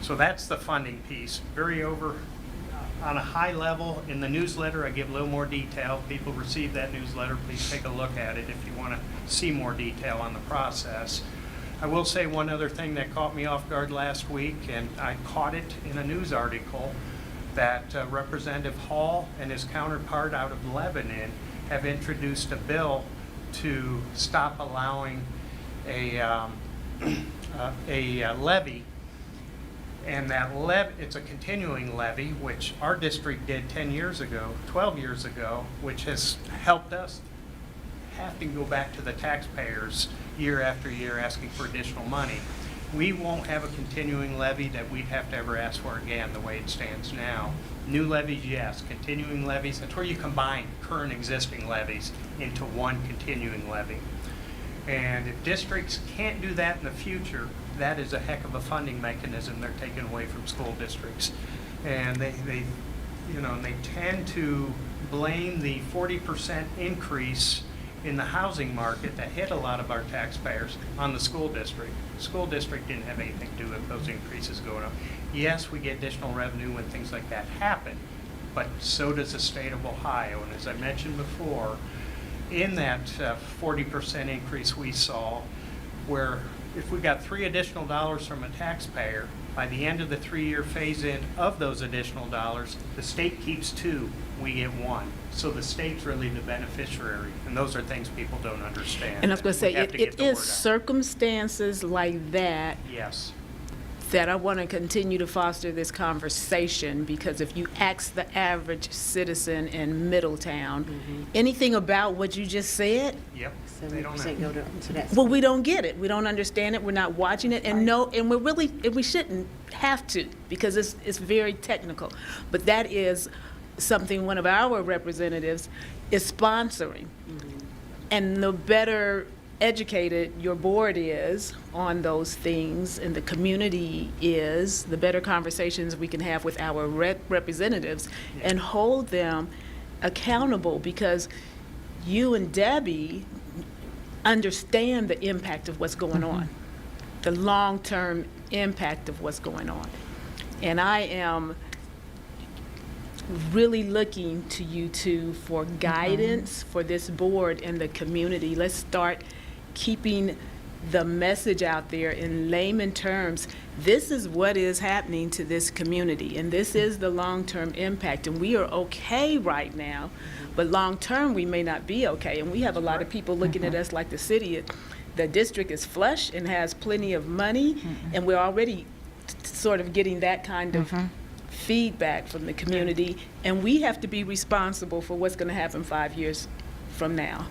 Speaker 2: So that's the funding piece. On a high level, in the newsletter, I give a little more detail. People receive that newsletter. Please take a look at it if you want to see more detail on the process. I will say one other thing that caught me off guard last week, and I caught it in a news article, that Representative Hall and his counterpart out of Lebanon have introduced a bill to stop allowing a levy. And that it's a continuing levy, which our district did 10 years ago, 12 years ago, which has helped us have to go back to the taxpayers year after year asking for additional money. We won't have a continuing levy that we'd have to ever ask for again the way it stands now. New levies, yes. Continuing levies, that's where you combine current existing levies into one continuing levy. And if districts can't do that in the future, that is a heck of a funding mechanism they're taking away from school districts. And they tend to blame the 40% increase in the housing market that hit a lot of our taxpayers on the school district. The school district didn't have anything to do with those increases going up. Yes, we get additional revenue when things like that happen, but so does the state of Ohio. And as I mentioned before, in that 40% increase we saw, where if we got $3 additional from a taxpayer, by the end of the 3-year phase-in of those additional dollars, the state keeps 2, we get 1. So the state's really the beneficiary, and those are things people don't understand.
Speaker 5: And I was going to say,
Speaker 2: We have to get
Speaker 5: it
Speaker 2: the word
Speaker 5: is
Speaker 2: out.
Speaker 5: circumstances like that
Speaker 2: Yes.
Speaker 5: that I want to continue to foster this conversation, because if you ask the average citizen in Middletown, anything about what you just said,
Speaker 2: Yep. They don't
Speaker 7: 70%
Speaker 2: know.
Speaker 7: go to that.
Speaker 5: well, we don't get it. We don't understand it. We're not watching it. And we shouldn't have to, because it's very technical. But that is something one of our representatives is sponsoring. And the better educated your board is on those things and the community is, the better conversations we can have with our representatives and hold them accountable, because you and Debbie understand the impact of what's going on, the long-term impact of what's going on. And I am really looking to you two for guidance for this board and the community. Let's start keeping the message out there in layman terms. This is what is happening to this community, and this is the long-term impact. And we are okay right now, but long-term, we may not be okay. And we have a lot of people looking at us like the district is flush and has plenty of money, and we're already sort of getting that kind of feedback from the community, and we have to be responsible for what's going to happen 5 years from now.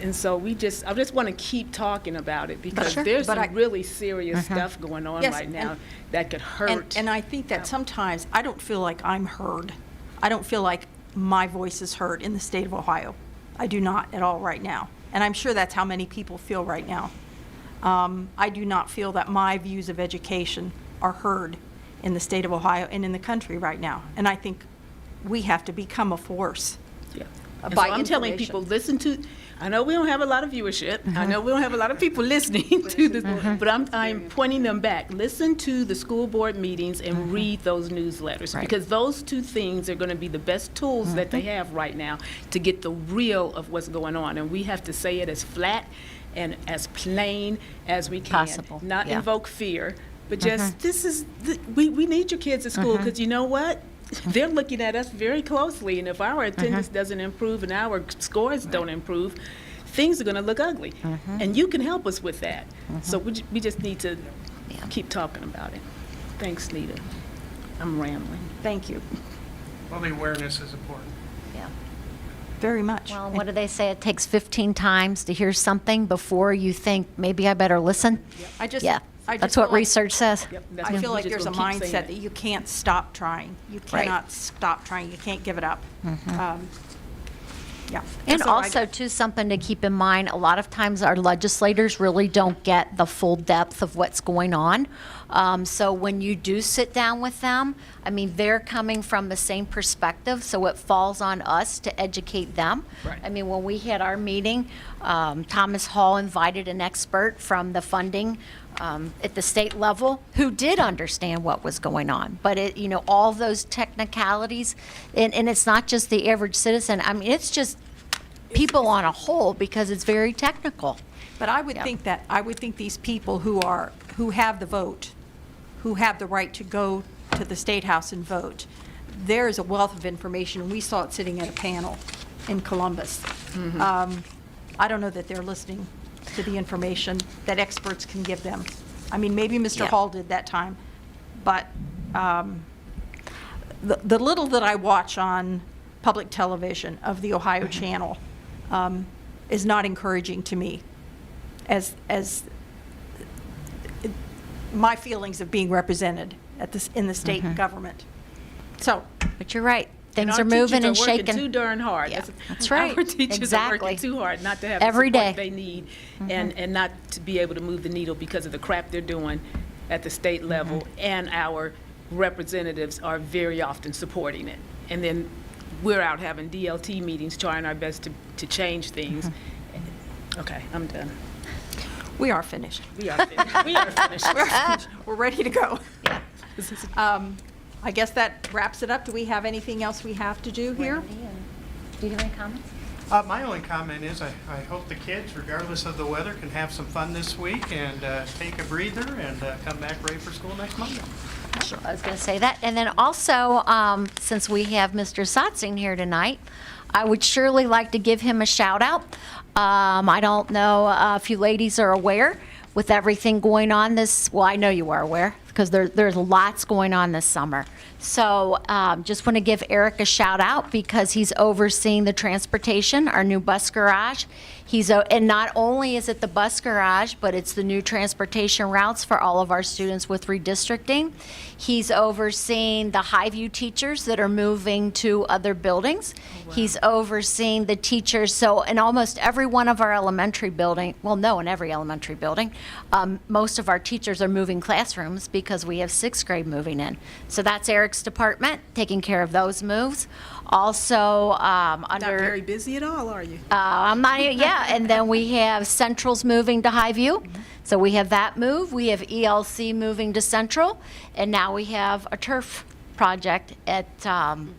Speaker 5: And so I just want to keep talking about it, because
Speaker 1: Sure.
Speaker 5: there's
Speaker 1: But
Speaker 5: some
Speaker 1: I-
Speaker 5: really serious stuff going on
Speaker 1: Yes,
Speaker 5: right now
Speaker 1: and-
Speaker 5: that could hurt.
Speaker 1: And I think that sometimes I don't feel like I'm heard. I don't feel like my voice is heard in the state of Ohio. I do not at all right now. And I'm sure that's how many people feel right now. I do not feel that my views of education are heard in the state of Ohio and in the country right now. And I think we have to become a force.
Speaker 5: Yeah.
Speaker 1: by
Speaker 5: And so I'm telling
Speaker 1: information.
Speaker 5: people, listen to, I know we don't have a lot of viewership, I know we don't have a lot of people listening to this, but I'm pointing them back. Listen to the school board meetings and read those newsletters, because those two things are going to be the best tools that they have right now to get the real of what's going on. And we have to say it as flat and as plain as we can.
Speaker 3: Possible,
Speaker 5: Not
Speaker 3: yeah.
Speaker 5: invoke fear, but just, we need your kids at school, because you know what? They're looking at us very closely, and if our attendance doesn't improve and our scores don't improve, things are going to look ugly. And you can help us with that. So we just need to keep talking about it. Thanks, Nita. I'm rambling.
Speaker 1: Thank you
Speaker 2: Well, the awareness is important.
Speaker 3: Yeah.
Speaker 1: very much.
Speaker 3: Well, what do they say? It takes 15 times to hear something before you think, maybe I better listen?
Speaker 1: I just
Speaker 3: That's
Speaker 1: feel
Speaker 3: what
Speaker 1: like-
Speaker 3: research says.
Speaker 5: Yep, that's
Speaker 1: I
Speaker 5: what
Speaker 1: feel
Speaker 5: we
Speaker 1: like
Speaker 5: just
Speaker 1: there's a
Speaker 5: gonna keep saying
Speaker 1: mindset
Speaker 5: it.
Speaker 1: that you can't stop trying. You
Speaker 3: Right.
Speaker 1: cannot stop trying. You can't give it up. Yeah.
Speaker 3: And
Speaker 1: So I-
Speaker 3: also, too, something to keep in mind, a lot of times our legislators really don't get the full depth of what's going on. So when you do sit down with them, I mean, they're coming from the same perspective, so it falls on us to educate them.
Speaker 5: Right.
Speaker 3: I mean, when we had our meeting, Thomas Hall invited an expert from the funding at the state level who did understand what was going on. But all those technicalities, and it's not just the average citizen. I mean, it's just people on a whole, because it's very technical.
Speaker 1: But I would think these people who have the vote, who have the right to go to the State House and vote, there is a wealth of information, and we saw it sitting at a panel in Columbus. I don't know that they're listening to the information that experts can give them. I mean, maybe Mr.
Speaker 3: Yeah.
Speaker 1: Hall did that time, but the little that I watch on public television of the Ohio Channel is not encouraging to me as my feelings of being represented in the state government. So,
Speaker 3: But you're right,
Speaker 5: And
Speaker 3: things
Speaker 5: our
Speaker 3: are moving and
Speaker 5: teachers are working too
Speaker 3: shaking.
Speaker 5: darn hard.
Speaker 3: Yeah, that's right.
Speaker 5: Our teachers are
Speaker 3: Exactly.
Speaker 5: working too hard not to have
Speaker 3: Every
Speaker 5: the support
Speaker 3: day.
Speaker 5: they need, and not to be able to move the needle because of the crap they're doing at the state level, and our representatives are very often supporting it. And then we're out having DLT meetings, trying our best to change things. Okay, I'm done.
Speaker 1: we are finished.
Speaker 5: We are finished. We are finished.
Speaker 1: We're ready to go. I guess that wraps it up. Do we have anything else we have to do here?
Speaker 3: Do you have any comments?
Speaker 2: My only comment is I hope the kids, regardless of the weather, can have some fun this week and take a breather and come back ready for school next Monday.
Speaker 3: I was going to say that. And then also, since we have Mr. Satzing here tonight, I would surely like to give him a shout out. I don't know if you ladies are aware with everything going on well, I know you are aware because there's lots going on this summer. So just want to give Eric a shout out because he's overseeing the transportation, our new bus garage. And not only is it the bus garage, but it's the new transportation routes for all of our students with redistricting. He's overseeing the Highview teachers that are moving to other buildings. He's overseeing the teachers. So in almost every one of our elementary building, well, no, in every elementary building, most of our teachers are moving classrooms because we have sixth grade moving in. So that's Eric's department, taking care of those moves. Also,
Speaker 5: Not
Speaker 3: under...
Speaker 5: very busy at all, are you?
Speaker 3: I'm not even, yeah, and then we have Central's moving to Highview. So we have that move. We have ELC moving to Central, and now we have a turf project at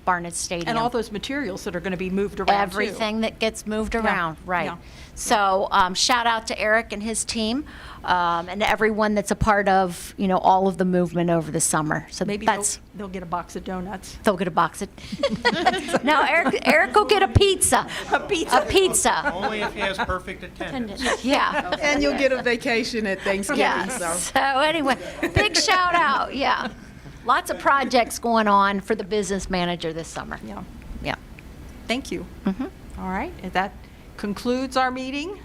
Speaker 3: Barnett Stadium.
Speaker 1: And all those materials that are going to be moved around, too.
Speaker 3: Everything that gets moved around, right.
Speaker 1: yeah.
Speaker 3: So shout out to Eric and his team, and everyone that's a part of, all of the movement over the summer. So
Speaker 1: Maybe they'll get a box of donuts.
Speaker 3: they'll get a box of, no, Eric will get a pizza.
Speaker 1: A pizza.
Speaker 3: A pizza,
Speaker 2: Only if he has perfect attendance.
Speaker 3: yeah.
Speaker 5: And you'll get a vacation at Thanksgiving,
Speaker 3: Yeah,
Speaker 5: so.
Speaker 3: so anyway, big shout out, yeah. Lots of projects going on for the business manager this summer.
Speaker 1: Yeah.
Speaker 3: Yeah.
Speaker 1: Thank you. All right, and that concludes our meeting.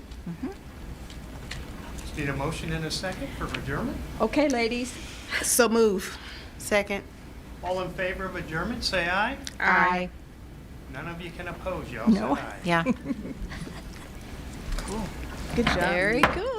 Speaker 2: Just need a motion in a second for adjournment.
Speaker 1: Okay, ladies.
Speaker 5: So move. Second.
Speaker 2: All in favor of adjournment, say aye.
Speaker 1: Aye.
Speaker 2: None of you can oppose, y'all
Speaker 1: No.
Speaker 2: said aye.
Speaker 3: Yeah.
Speaker 5: Good job.
Speaker 3: Very good.